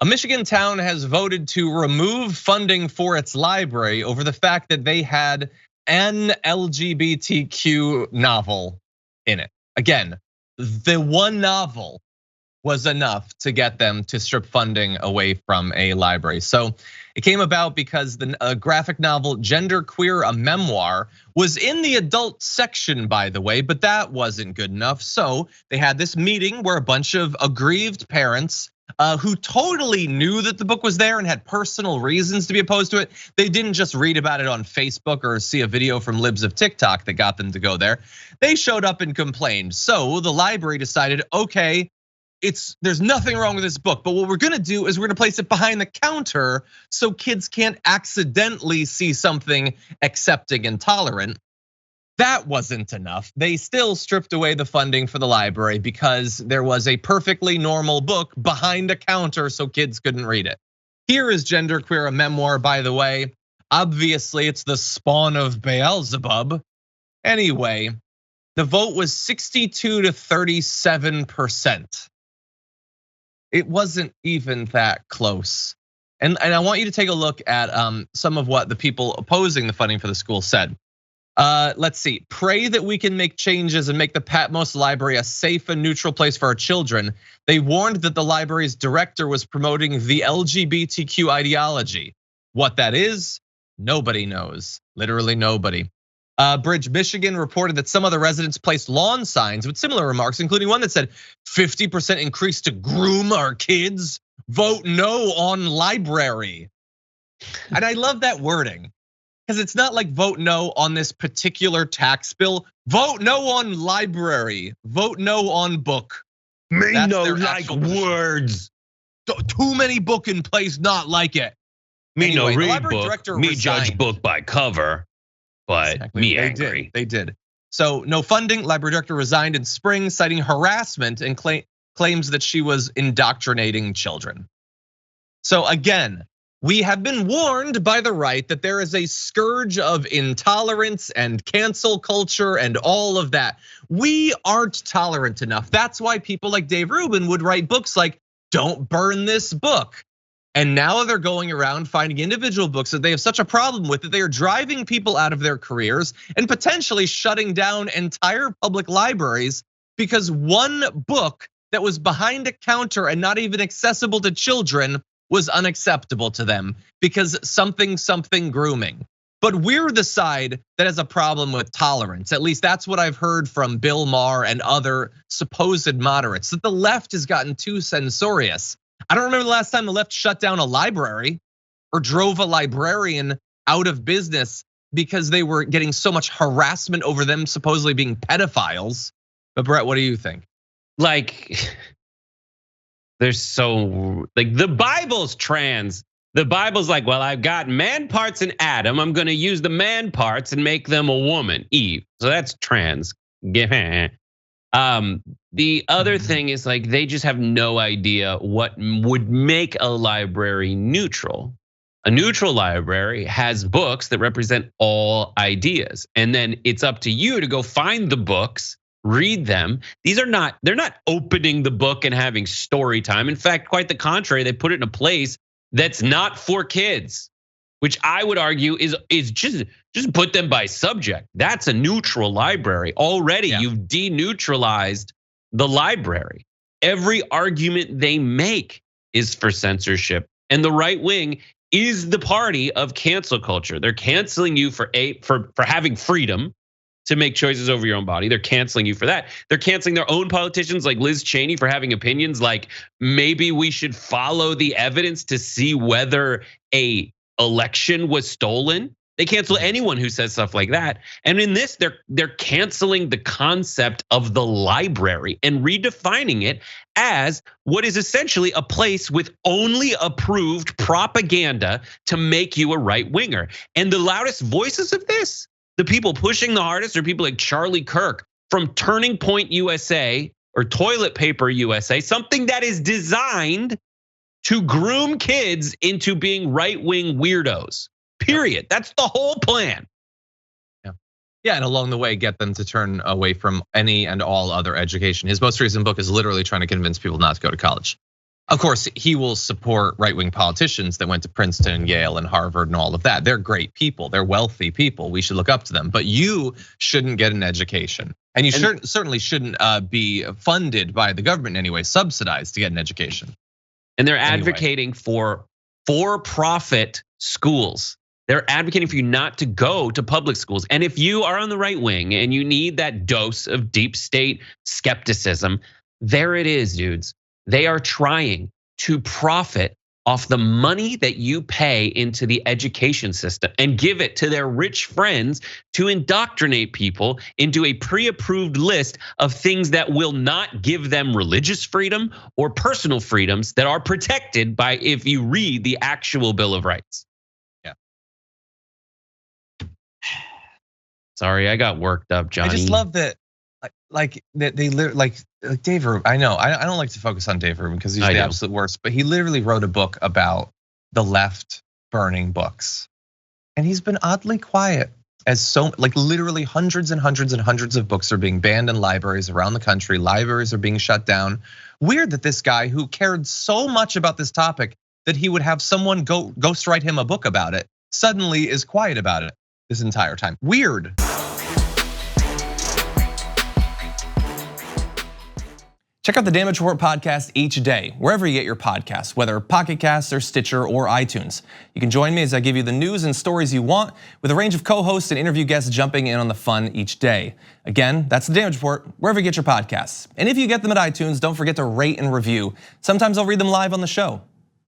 A Michigan town has voted to remove funding for its library over the fact that they had an LGBTQ novel in it. Again, the one novel was enough to get them to strip funding away from a library. So it came about because the graphic novel Gender Queer, a Memoir was in the adult section, by the way, but that wasn't good enough. So they had this meeting where a bunch of aggrieved parents who totally knew that the book was there and had personal reasons to be opposed to it. They didn't just read about it on Facebook or see a video from libs of TikTok that got them to go there. They showed up and complained. So the library decided, okay, there's nothing wrong with this book, but what we're gonna do is we're gonna place it behind the counter so kids can't accidentally see something accepting and tolerant. That wasn't enough. They still stripped away the funding for the library because there was a perfectly normal book behind a counter so kids couldn't read it. Here is Gender Queer, a Memoir, by the way. Obviously, it's the spawn of Beelzebub. Anyway, the vote was 62 to 37%. It wasn't even that close. And I want you to take a look at some of what the people opposing the funding for the school said. Let's see, pray that we can make changes and make the Patmos Library a safe and neutral place for our children. They warned that the library's director was promoting the LGBTQ ideology. What that is, nobody knows, literally nobody. Bridge, Michigan reported that some of the residents placed lawn signs with similar remarks, including one that said 50% increase to groom our kids, vote no on library. And I love that wording because it's not like vote no on this particular tax bill, vote no on library, vote no on book. Me no like words. Too many book in place, not like it. Me anyway, no read book, me resigned. Judge book by cover. But exactly. Me angry. They did. So no funding. Library director resigned in spring, citing harassment and claims that she was indoctrinating children. So again, we have been warned by the right that there is a scourge of intolerance and cancel culture and all of that. We aren't tolerant enough. That's why people like Dave Rubin would write books like "Don't Burn This Book." And now they're going around finding individual books that they have such a problem with that they are driving people out of their careers and potentially shutting down entire public libraries because one book that was behind a counter and not even accessible to children was unacceptable to them because something grooming. But we're the side that has a problem with tolerance. At least that's what I've heard from Bill Maher and other supposed moderates, that the left has gotten too censorious. I don't remember the last time the left shut down a library or drove a librarian out of business because they were getting so much harassment over them supposedly being pedophiles. But Brett, what do you think? Like, there's so, like the Bible's trans. The Bible's like, well, I've got man parts in Adam. I'm gonna use the man parts and make them a woman, Eve. So that's trans. The other thing is like they just have no idea what would make a library neutral. A neutral library has books that represent all ideas. And then it's up to you to go find the books, read them. They're not opening the book and having story time. In fact, quite the contrary, they put it in a place that's not for kids, which I would argue is just put them by subject. That's a neutral library. Already you've deneutralized the library. Every argument they make is for censorship. And the right wing is the party of cancel culture. They're canceling you for having freedom to make choices over your own body. They're canceling you for that. They're canceling their own politicians like Liz Cheney for having opinions like maybe we should follow the evidence to see whether a election was stolen. They cancel anyone who says stuff like that. And in this, they're canceling the concept of the library and redefining it as what is essentially a place with only approved propaganda to make you a right winger. And the loudest voices of this, the people pushing the hardest are people like Charlie Kirk from Turning Point USA or Toilet Paper USA, something that is designed to groom kids into being right-wing weirdos. Period. That's the whole plan. Yeah, and along the way, get them to turn away from any and all other education. His most recent book is literally trying to convince people not to go to college. Of course, he will support right-wing politicians that went to Princeton, Yale, and Harvard and all of that. They're great people, they're wealthy people. We should look up to them, but you shouldn't get an education. And you certainly shouldn't be funded by the government in any way, subsidized to get an education. And they're advocating for for-profit schools. They're advocating for you not to go to public schools. And if you are on the right wing and you need that dose of deep state skepticism, there it is, dudes. They are trying to profit off the money that you pay into the education system and give it to their rich friends to indoctrinate people into a pre-approved list of things that will not give them religious freedom or personal freedoms that are protected by, if you read the actual Bill of Rights. Yeah. Sorry, I got worked up, Johnny. I just love that. Like they like Dave Rubin. I know I don't like to focus on Dave Rubin because he's the absolute worst, but he literally wrote a book about the left burning books, and he's been oddly quiet. As so, like literally hundreds and hundreds and hundreds of books are being banned in libraries around the country. Libraries are being shut down. Weird that this guy who cared so much about this topic that he would have someone ghostwrite him a book about it suddenly is quiet about it this entire time. Weird. Check out the Damage Report podcast each day, wherever you get your podcasts, whether Pocket Casts or Stitcher or iTunes. You can join me as I give you the news and stories you want, with a range of co-hosts and interview guests jumping in on the fun each day. Again, that's the Damage Report, wherever you get your podcasts. And if you get them at iTunes, don't forget to rate and review. Sometimes I'll read them live on the show.